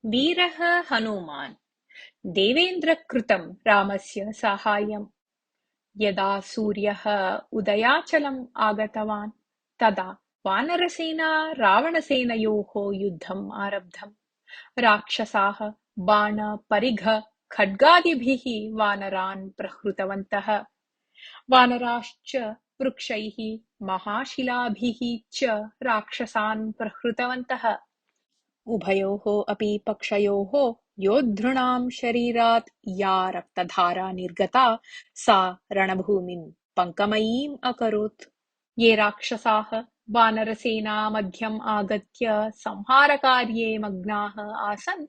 वीरः हनुमान् देवेन्द्रकृतं रामस्य साहाय्यम्। यदा सूर्यः उदयाचलम् आगतवान् तदा वानरसेना रावणसेनयोः युद्धम् आरब्धम्। राक्षसाः बाण परिघ खड्गादिभिः वानरान् प्रहृतवन्तः। वानराश्च वृक्षैः महाशिलाभिः च राक्षसान् प्रहृतवन्तः। उभयोः अपि पक्षयोः योद्धॄणां शरीरात् या रक्तधारा निर्गता सा रणभूमिं पङ्कमयीम् अकरोत्। ये राक्षसाः वानरसेनामध्यम् आगत्य संहारकार्ये मग्नाः आसन्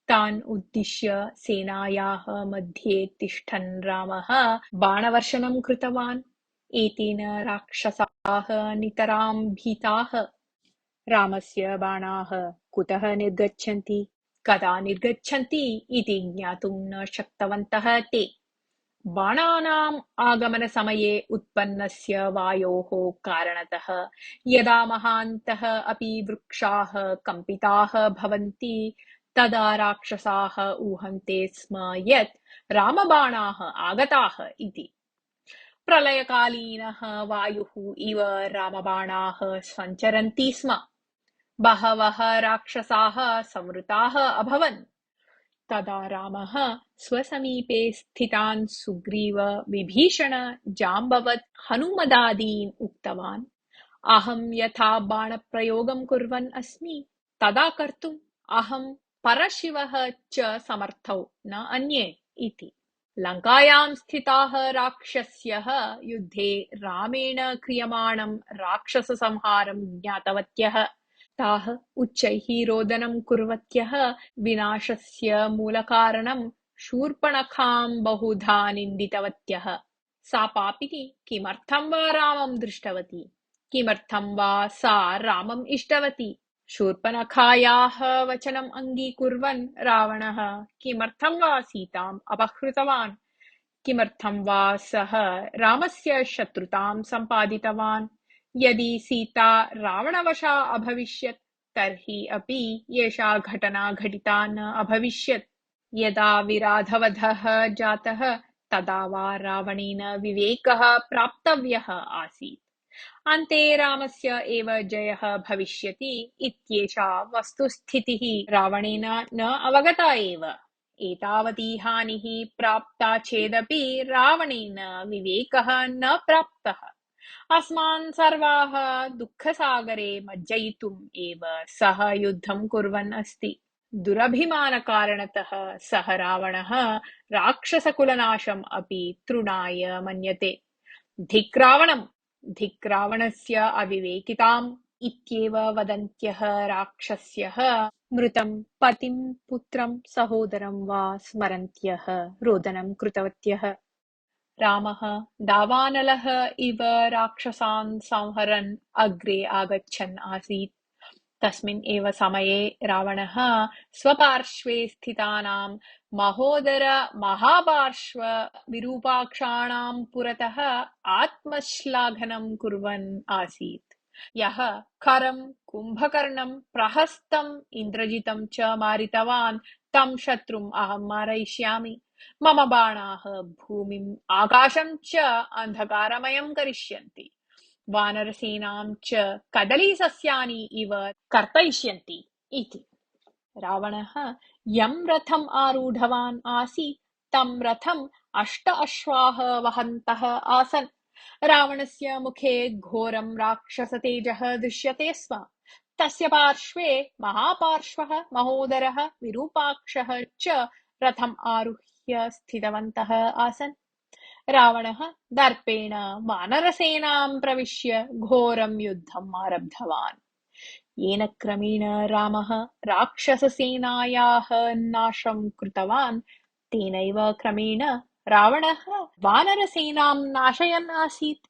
तान् उद्दिश्य सेनायाः मध्ये तिष्ठन् रामः बाणवर्षणं कृतवान्। एतेन राक्षसाः नितरां भीताः। रामस्य बाणाः कुतः निर्गच्छन्ति, कदा निर्गच्छन्ति इति ज्ञातुं न शक्तवन्तः ते। बाणानाम् आगमनसमये उत्पन्नस्य वायोः कारणतः यदा महान्तः अपि वृक्षाः कम्पिताः भवन्ति तदा राक्षसाः ऊहन्ते स्म यत् रामबाणाः आगताः इति। प्रलयकालीनः वायुः इव रामबाणाः सञ्चरन्ति स्म। बहवः राक्षसाः संवृताः अभवन्। तदा रामः स्वसमीपे स्थितान् सुग्रीव विभीषण जाम्बवत् हनुमदादीन् उक्तवान्। अहं यथा बाणप्रयोगं कुर्वन् अस्मि तदा कर्तुम् अहं परशिवः च समर्थौ न अन्ये इति। लङ्कायां स्थिताः राक्षस्यः युद्धे रामेण क्रियमाणं राक्षससंहारं ज्ञातवत्यः। ताः उच्चैः रोदनं कुर्वत्यः विनाशस्य मूलकारणं शूर्पणखां बहुधा निन्दितवत्यः। सा पापिनी किमर्थं वा रामं दृष्टवती, किमर्थं वा सा रामम् इष्टवती। शूर्पणखायाः वचनम् अङ्गीकुर्वन् रावणः किमर्थं वा सीताम् अपहृतवान्, किमर्थं वा सः रामस्य शत्रुतां सम्पादितवान्। यदि सीता रावणवशा अभविष्यत् तर्हि अपि एषा घटना घटिता न अभविष्यत्। यदा विराधवधः जातः तदा वा रावणेन विवेकः प्राप्तव्यः आसीत्। अन्ते रामस्य एव जयः भविष्यति इत्येषा वस्तुस्थितिः रावणेन न अवगता एव। एतावती हानिः प्राप्ता चेदपि रावणेन विवेकः न प्राप्तः। अस्मान् सर्वाः दुःखसागरे मज्जयितुम् एव सः युद्धं कुर्वन् अस्ति। दुरभिमानकारणतः सः रावणः राक्षसकुलनाशम् अपि तृणाय मन्यते। धिक् रावणम्, धिक् रावणस्य अविवेकिताम् इत्येव वदन्त्यः राक्षस्यः मृतं पतिं पुत्रं सहोदरं वा स्मरन्त्यः रोदनं कृतवत्यः। रामः दावानलः इव राक्षसान् संहरन् अग्रे आगच्छन् आसीत्। तस्मिन् एव समये रावणः स्वपार्श्वे स्थितानां महोदर महापार्श्व विरूपाक्षाणां पुरतः आत्मश्लाघनं कुर्वन् आसीत्। यः खरं कुम्भकर्णं प्रहस्तम् इन्द्रजितं च मारितवान् तं शत्रुम् अहं मारयिष्यामि। मम बाणाः भूमिम् आकाशं च अन्धकारमयं करिष्यन्ति, वानरसेनां च कदलीसस्यानि इव कर्तयिष्यन्ति इति। रावणः यं रथम् आरूढवान् आसीत् तं रथम् 8 अश्वाः वहन्तः आसन्। रावणस्य मुखे घोरं राक्षसतेजः दृश्यते स्म। तस्य पार्श्वे महापार्श्वः महोदरः विरूपाक्षः च रथम् आरुह्य स्थितवन्तः आसन्। रावणः दर्पेण वानरसेनां प्रविश्य घोरं युद्धम् आरब्धवान्। येन क्रमेण रामः राक्षससेनायाः नाशं कृतवान् तेनैव क्रमेण रावणः वानरसेनां नाशयन् आसीत्।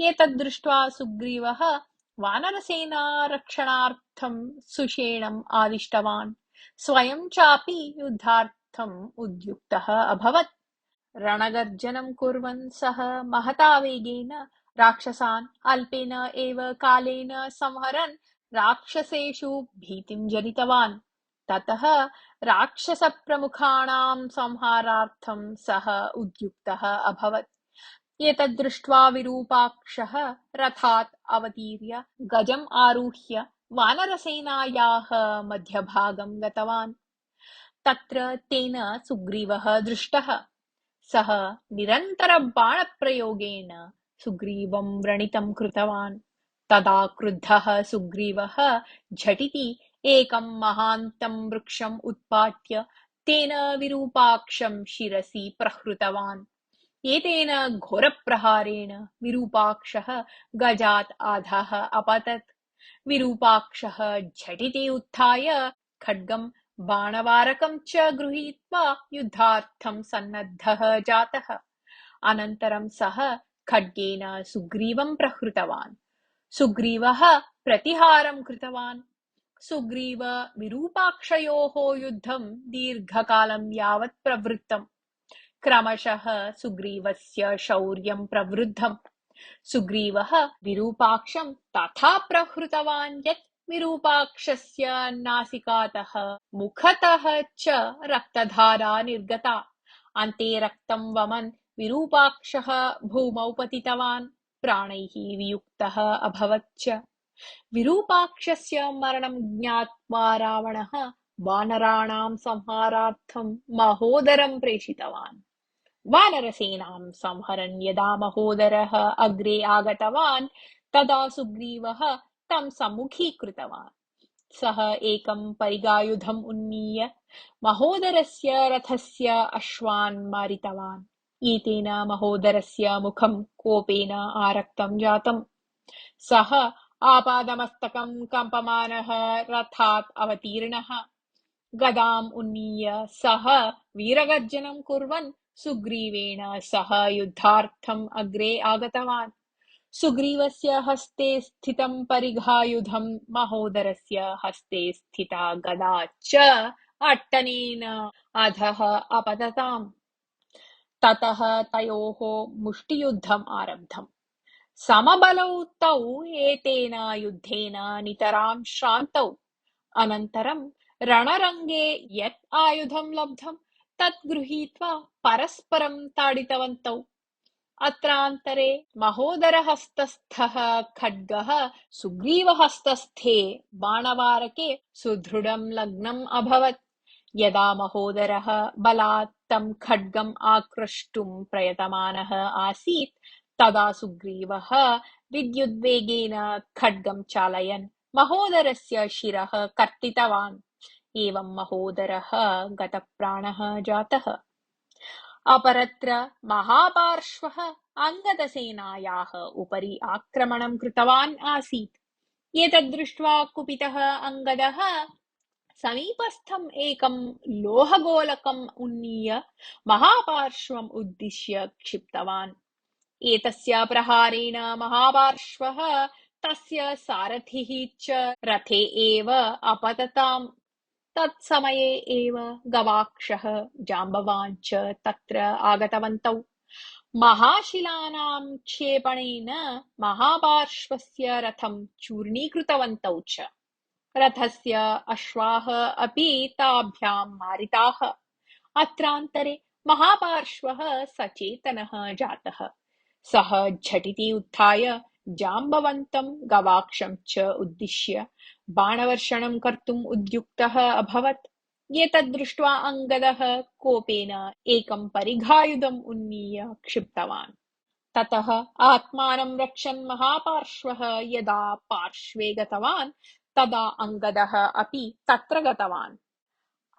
एतद् दृष्ट्वा सुग्रीवः वानरसेनारक्षणार्थं सुषेणम् आदिष्टवान्। स्वयं चापि युद्धार्थम् उद्युक्तः अभवत्। रणगर्जनं कुर्वन् सः महता वेगेन राक्षसान् अल्पेन एव कालेन संहरन् राक्षसेषु भीतिं जनितवान्। ततः राक्षसप्रमुखाणां संहारार्थं सः उद्युक्तः अभवत्। एतद्दृष्ट्वा विरूपाक्षः रथात् अवतीर्य गजम् आरुह्य वानरसेनायाः मध्यभागं गतवान्। तत्र तेन सुग्रीवः दृष्टः। सः निरन्तरबाणप्रयोगेन सुग्रीवं व्रणितं कृतवान्। तदा क्रुद्धः सुग्रीवः झटिति एकं महान्तं वृक्षम् उत्पाट्य तेन विरूपाक्षं शिरसि प्रहृतवान्। एतेन घोरप्रहारेण विरूपाक्षः गजात् अधः अपतत्। विरूपाक्षः झटिति उत्थाय खड्गं बाणवारकं च गृहीत्वा युद्धार्थं सन्नद्धः जातः। अनन्तरं सः खड्गेन सुग्रीवं प्रहृतवान्। सुग्रीवः प्रतिहारं कृतवान्। सुग्रीव विरूपाक्षयोः युद्धं दीर्घकालं यावत् प्रवृत्तम्। क्रमशः सुग्रीवस्य शौर्यं प्रवृद्धम्। सुग्रीवः विरूपाक्षं तथा प्रहृतवान् यत् विरूपाक्षस्य नासिकातः मुखतः च रक्तधारा निर्गता। अन्ते रक्तं वमन् विरूपाक्षः भूमौ पतितवान्, प्राणैः वियुक्तः अभवत् च। विरूपाक्षस्य मरणं ज्ञात्वा रावणः वानराणां संहारार्थं महोदरं प्रेषितवान्। वानरसेनां संहरन् यदा महोदरः अग्रे आगतवान् तदा सुग्रीवः तं सम्मुखीकृतवान्। सः एकं परिगायुधम् उन्नीय महोदरस्य रथस्य अश्वान् मारितवान्। एतेन महोदरस्य मुखं कोपेन आरक्तं जातम्। सः आपादमस्तकं कम्पमानः रथात् अवतीर्णः। गदाम् उन्नीय सः वीरगर्जनं कुर्वन् सुग्रीवेण सह युद्धार्थम् अग्रे आगतवान्। सुग्रीवस्य हस्ते स्थितं परिघायुधं महोदरस्य हस्ते स्थिता गदा च अट्टनेन अधः अपतताम्। ततः तयोः मुष्टियुद्धम् आरब्धम्। समबलौ तौ एतेन युद्धेन नितरां श्रान्तौ। अनन्तरं रणरङ्गे यत् आयुधं लब्धं तत् गृहीत्वा परस्परं ताडितवन्तौ। अत्रान्तरे महोदरहस्तस्थः खड्गः सुग्रीवहस्तस्थे बाणवारके सुदृढं लग्नम् अभवत्। यदा महोदरः बलात् तं खड्गम् आक्रष्टुं प्रयतमानः आसीत् तदा सुग्रीवः विद्युद्वेगेन खड्गं चालयन् महोदरस्य शिरः कर्तितवान्। एवं महोदरः गतप्राणः जातः। अपरत्र महापार्श्वः अंगदसेनायाः उपरि आक्रमणं कृतवान् आसीत्। एतद्दृष्ट्वा कुपितः अंगदः समीपस्थम् एकं लोहगोलकम् उन्नीय महापार्श्वम् उद्दिश्य क्षिप्तवान्। एतस्य प्रहारेण महापार्श्वः तस्य सारथिः च रथे एव अपतताम्। तत्समये एव गवाक्षः जाम्बवान् च तत्र आगतवन्तौ। महाशिलानां क्षेपणेन महापार्श्वस्य रथं चूर्णीकृतवन्तौ च। रथस्य अश्वाः अपि ताभ्यां मारिताः। अत्रान्तरे महापार्श्वः सचेतनः जातः। सः झटिति उत्थाय जाम्बवन्तं गवाक्षं च उद्दिश्य बाणवर्षणं कर्तुम् उद्युक्तः अभवत्। एतद्दृष्ट्वा अंगदः कोपेन एकं परिघायुधम् उन्नीय क्षिप्तवान्। ततः आत्मानं रक्षन् महापार्श्वः यदा पार्श्वे गतवान् तदा अंगदः अपि तत्र गतवान्।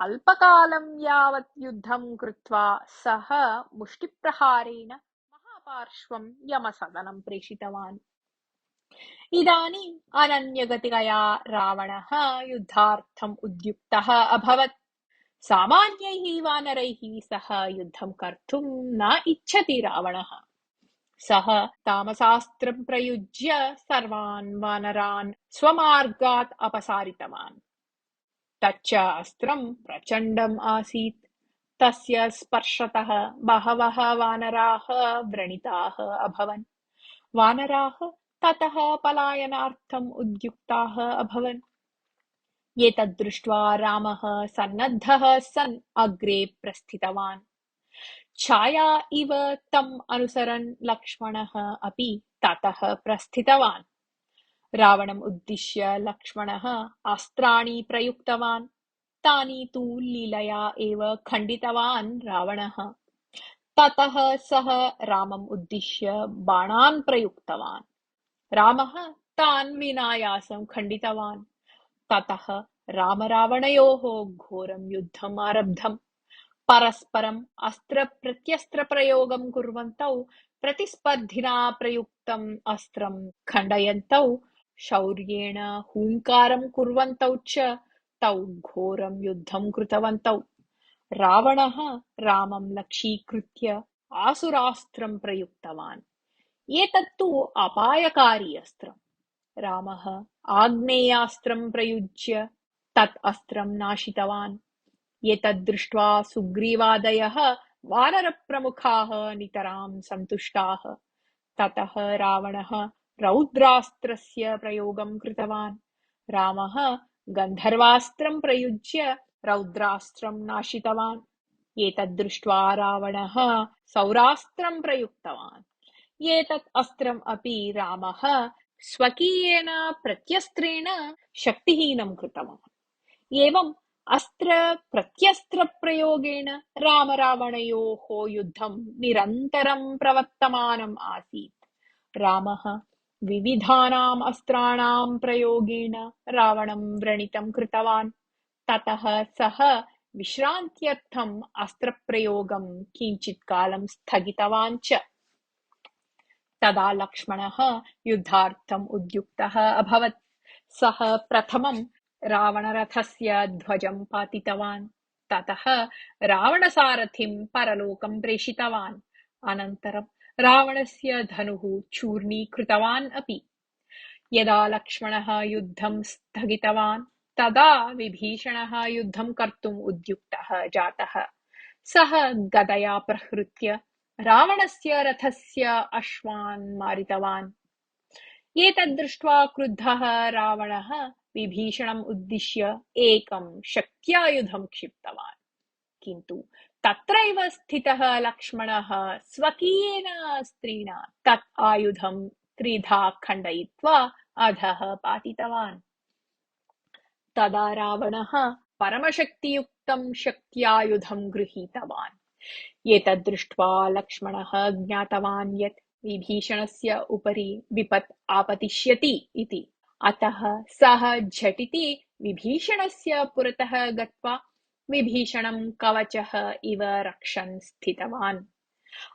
अल्पकालं यावत् युद्धं कृत्वा सः मुष्टिप्रहारेण महापार्श्वं यमसदनं प्रेषितवान्। इदानीम् अनन्यगतिकया रावणः युद्धार्थम् उद्युक्तः अभवत्। सामान्यैः वानरैः सह युद्धं कर्तुं न इच्छति रावणः। सः तामसास्त्रं प्रयुज्य सर्वान् वानरान् स्वमार्गात् अपसारितवान्। तच्च अस्त्रं प्रचण्डम् आसीत्। तस्य स्पर्शतः बहवः वानराः व्रणिताः अभवन्। वानराः ततः पलायनार्थम् उद्युक्ताः अभवन्। एतद्दृष्ट्वा रामः सन्नद्धः सन् अग्रे प्रस्थितवान्। छाया इव तम् अनुसरन् लक्ष्मणः अपि ततः प्रस्थितवान्। रावणम् उद्दिश्य लक्ष्मणः अस्त्राणि प्रयुक्तवान्। तानि तु लीलया एव खण्डितवान् रावणः। ततः सः रामम् उद्दिश्य बाणान् प्रयुक्तवान्। रामः तान् विनायासं खण्डितवान्। ततः रामरावणयोः घोरं युद्धम् आरब्धम्। परस्परम् अस्त्रप्रत्यस्त्रप्रयोगं कुर्वन्तौ, प्रतिस्पर्धिना प्रयुक्तम् अस्त्रं खण्डयन्तौ, शौर्येण हूङ्कारं कुर्वन्तौ च तौ घोरं युद्धं कृतवन्तौ। रावणः रामं लक्ष्यीकृत्य आसुरास्त्रं प्रयुक्तवान्। एतत्तु अपायकारि अस्त्रम्। रामः आग्नेयास्त्रं प्रयुज्य तत् अस्त्रं नाशितवान्। एतद्दृष्ट्वा सुग्रीवादयः वानरप्रमुखाः नितरां सन्तुष्टाः। ततः रावणः रौद्रास्त्रस्य प्रयोगं कृतवान्। रामः गन्धर्वास्त्रं प्रयुज्य रौद्रास्त्रं नाशितवान्। एतद्दृष्ट्वा रावणः सौरास्त्रं प्रयुक्तवान्। एतत् अस्त्रम् अपि रामः स्वकीयेन प्रत्यस्त्रेण शक्तिहीनं कृतवान्। एवम् अस्त्र-प्रत्यस्त्रप्रयोगेण रामरावणयोः युद्धं निरन्तरं प्रवर्तमानम् आसीत्। रामः विविधानाम् अस्त्राणां प्रयोगेण रावणं व्रणितं कृतवान्। ततः सः विश्रान्त्यर्थम् अस्त्रप्रयोगं किञ्चित्कालं स्थगितवान् च। तदा लक्ष्मणः युद्धार्थम् उद्युक्तः अभवत्। सः प्रथमं रावणरथस्य ध्वजं पातितवान्। ततः रावणसारथिं परलोकं प्रेषितवान्। अनन्तरं रावणस्य धनुः चूर्णीकृतवान् अपि। यदा लक्ष्मणः युद्धं स्थगितवान्, तदा विभीषणः युद्धं कर्तुम् उद्युक्तः जातः। सः गदया प्रहृत्य रावणस्य रथस्य अश्वान् मारितवान्। एतद्दृष्ट्वा क्रुद्धः रावणः विभीषणम् उद्दिश्य एकं शक्त्यायुधं क्षिप्तवान्। किन्तु तत्रैव स्थितः लक्ष्मणः स्वकीयेन अस्त्रेण तत् आयुधं त्रिधा खण्डयित्वा अधः पातितवान्। तदा रावणः परमशक्तियुक्तं शक्त्यायुधं गृहीतवान्। एतद्दृष्ट्वा लक्ष्मणः ज्ञातवान् यत् विभीषणस्य उपरि विपत् आपतिष्यति इति। अतः सः झटिति विभीषणस्य पुरतः गत्वा विभीषणं कवचः इव रक्षन् स्थितवान्।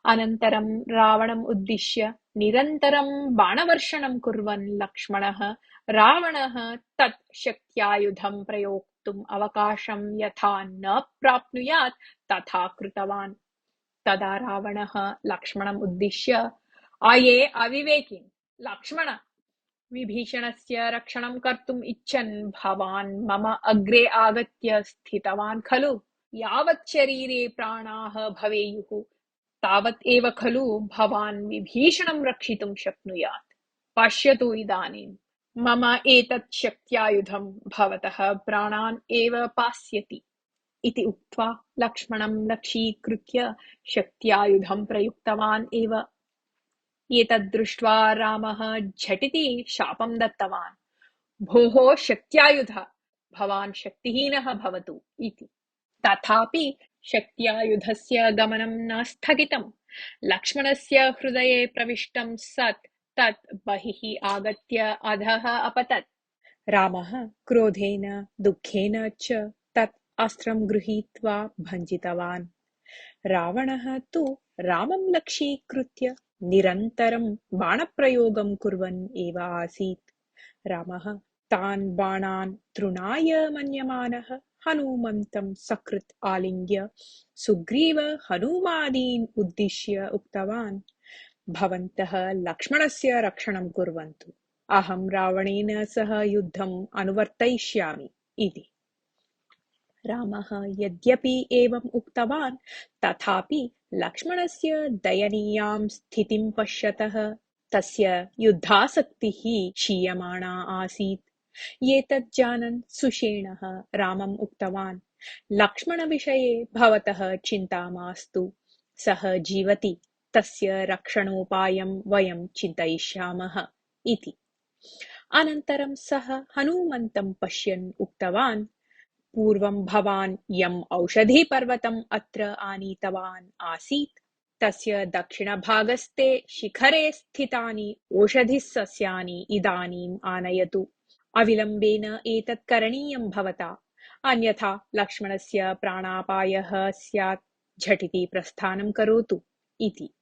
अनन्तरं रावणम् उद्दिश्य निरन्तरं बाणवर्षणं कुर्वन् लक्ष्मणः रावणः तत् शक्त्यायुधं प्रयोक्तुम् अवकाशं यथा न प्राप्नुयात् तथा कृतवान्। तदा रावणः लक्ष्मणम् उद्दिश्य, आये अविवेकिन् लक्ष्मण, विभीषणस्य रक्षणं कर्तुम् इच्छन् भवान् मम अग्रे आगत्य स्थितवान् खलु? यावत् शरीरे प्राणाः भवेयुः तावत् एव खलु भवान् विभीषणं रक्षितुं शक्नुयात्। पश्यतु इदानीं मम एतत् शक्त्यायुधं भवतः प्राणान् एव पास्यति इति उक्त्वा लक्ष्मणं लक्ष्यीकृत्य शक्त्यायुधं प्रयुक्तवान् एव। एतद्दृष्ट्वा रामः झटिति शापं दत्तवान्। भोः शक्त्यायुध, भवान् शक्तिहीनः भवतु इति। तथापि शक्त्यायुधस्य गमनं न स्थगितम्। लक्ष्मणस्य हृदये प्रविष्टं सत् तत् बहिः आगत्य अधः अपतत्। रामः क्रोधेन दुःखेन च तत् अस्त्रं गृहीत्वा भञ्जितवान्। रावणः तु रामं लक्ष्यीकृत्य निरन्तरं बाणप्रयोगं कुर्वन् एव आसीत्। रामः तान् बाणान् तृणाय मन्यमानः हनूमन्तं सकृत् आलिङ्ग्य सुग्रीव हनूमादीन् उद्दिश्य उक्तवान्, भवन्तः लक्ष्मणस्य रक्षणं कुर्वन्तु, अहं रावणेन सह युद्धम् अनुवर्तयिष्यामि इति। रामः यद्यपि एवम् उक्तवान्, तथापि लक्ष्मणस्य दयनीयां स्थितिं पश्यतः तस्य युद्धासक्तिः क्षीयमाणा आसीत्। एतत् जानन् सुषेणः रामम् उक्तवान्, लक्ष्मणविषये भवतः चिन्ता मास्तु, सः जीवति, तस्य रक्षणोपायं वयं चिन्तयिष्यामः इति। अनन्तरं सः हनूमन्तं पश्यन् उक्तवान्, पूर्वं भवान् यम् औषधिपर्वतम् अत्र आनीतवान् आसीत्, तस्य दक्षिणभागस्थे शिखरे स्थितानि ओषधिसस्यानि इदानीम् आनयतु। अविलम्बेन एतत् करणीयं भवता, अन्यथा लक्ष्मणस्य प्राणापायः स्यात्। झटिति प्रस्थानं करोतु इति।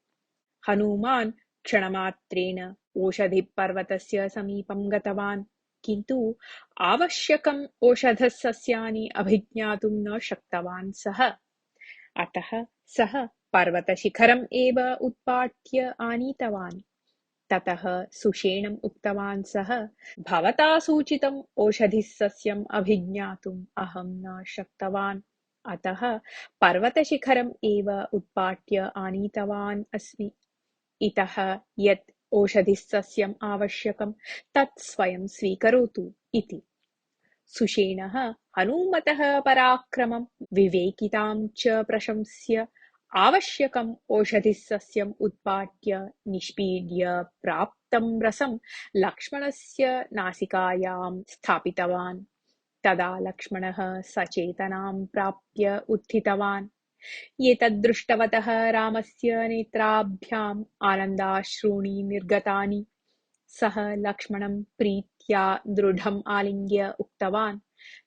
हनुमान् क्षणमात्रेण ओषधिपर्वतस्य समीपं गतवान्, किन्तु आवश्यकम् ओषधसस्यानि अभिज्ञातुं न शक्तवान् सः। अतः सः पर्वतशिखरम् एव उत्पाट्य आनीतवान्। ततः सुषेणम् उक्तवान् सः, भवता सूचितम् ओषधिसस्यम् अभिज्ञातुम् अहं न शक्तवान्, अतः पर्वतशिखरम् एव उत्पाट्य आनीतवान् अस्मि। इतः यत् ओषधिसस्यम् आवश्यकं तत् स्वयं स्वीकरोतु इति। सुषेणः हनूमतः पराक्रमं विवेकितां च प्रशंस्य आवश्यकम् ओषधिसस्यम् उत्पाट्य निष्पीड्य प्राप्तं रसं लक्ष्मणस्य नासिकायां स्थापितवान्। तदा लक्ष्मणः सचेतनां प्राप्य उत्थितवान्। एतद्दृष्टवतः रामस्य नेत्राभ्याम् आनन्दाश्रूणि निर्गतानि। सः लक्ष्मणं प्रीत्या दृढम् आलिङ्ग्य उक्तवान्,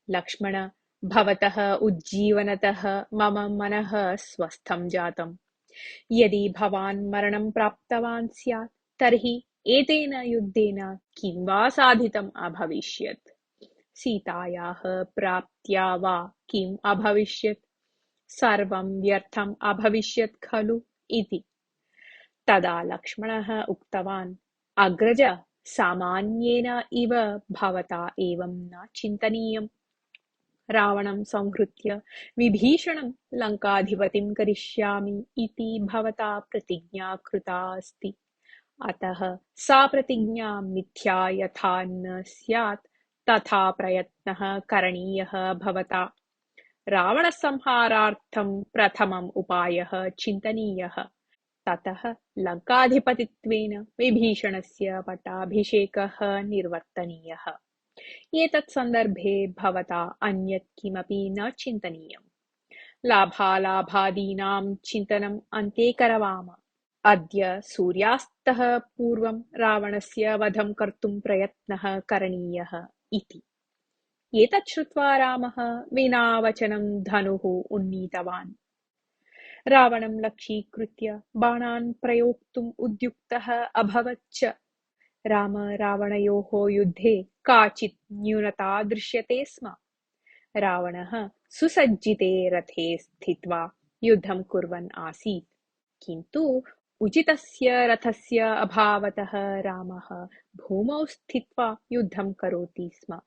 लक्ष्मण, भवतः उज्जीवनतः मम मनः स्वस्थं जातम्। यदि भवान् मरणं प्राप्तवान् स्यात् तर्हि एतेन युद्धेन किं वा साधितम् अभविष्यत्? सीतायाः प्राप्त्या वा किम् अभविष्यत्? सर्वं व्यर्थम् अभविष्यत् खलु इति। तदा लक्ष्मणः उक्तवान्, अग्रज, सामान्येन इव भवता एवं न चिन्तनीयम्। रावणं संहृत्य विभीषणं लङ्काधिपतिं करिष्यामि इति भवता प्रतिज्ञा कृता अस्ति। अतः सा प्रतिज्ञा मिथ्या यथा न स्यात् तथा प्रयत्नः करणीयः भवता। रावणसंहारार्थं प्रथमम् उपायः चिन्तनीयः। ततः लङ्काधिपतित्वेन विभीषणस्य पट्टाभिषेकः निर्वर्तनीयः। एतत् सन्दर्भे भवता अन्यत् किमपि न चिन्तनीयम्। लाभालाभादीनां चिन्तनम् अन्ते करवाम। अद्य सूर्यास्तः पूर्वं रावणस्य वधं कर्तुं प्रयत्नः करणीयः इति। एतत् श्रुत्वा रामः विना वचनं धनुः उन्नीतवान्। रावणं लक्ष्यीकृत्य बाणान् प्रयोक्तुम् उद्युक्तः अभवच्च। राम रावणयोः युद्धे काचित् न्यूनता दृश्यते स्म। रावणः सुसज्जिते रथे स्थित्वा युद्धं कुर्वन् आसीत्, किन्तु उचितस्य रथस्य अभावतः रामः भूमौ स्थित्वा युद्धं करोति स्म।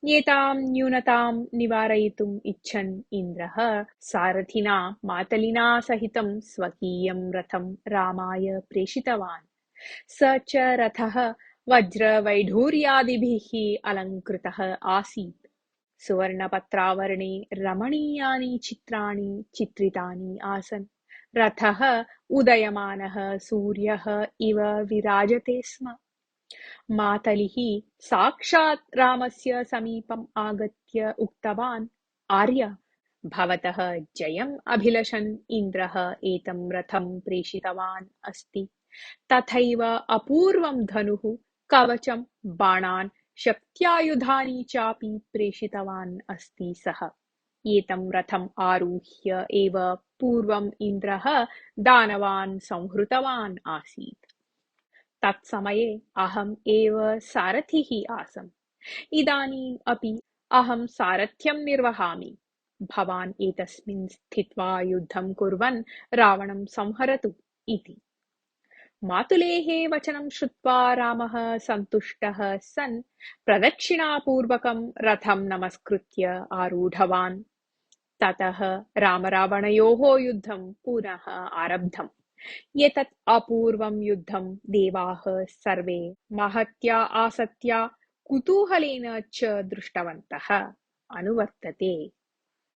एतां न्यूनतां निवारयितुम् इच्छन् इन्द्रः सारथिना मातलिना सहितं स्वकीयं रथं रामाय प्रेषितवान्। स च रथः वज्रवैढूर्यादिभिः अलङ्कृतः आसीत्। सुवर्णपत्रावरणे रमणीयानि चित्राणि चित्रितानि आसन्। रथः उदयमानः सूर्यः इव विराजते स्म। मातलिः साक्षात् रामस्य समीपम् आगत्य उक्तवान्, आर्य, भवतः जयम् अभिलषन् इन्द्रः एतं रथं प्रेषितवान् अस्ति। तथैव अपूर्वं धनुः, कवचं, बाणान्, शक्त्यायुधानि चापि प्रेषितवान् अस्ति सः। एतं रथम् आरुह्य एव पूर्वम् इन्द्रः दानवान् संहृतवान् आसीत्। तत्समये अहम् एव सारथिः आसम्। इदानीम् अपि अहं सारथ्यं निर्वहामि। भवान् एतस्मिन् स्थित्वा युद्धं कुर्वन् रावणं संहरतु इति। मातुलेः वचनं श्रुत्वा रामः सन्तुष्टः सन् प्रदक्षिणापूर्वकं रथं नमस्कृत्य आरूढवान्। ततः रामरावणयोः युद्धं पुनः आरब्धम्। एतत् अपूर्वं युद्धं देवाः सर्वे महत्या आसत्या कुतूहलेन च दृष्टवन्तः अनुवर्तते।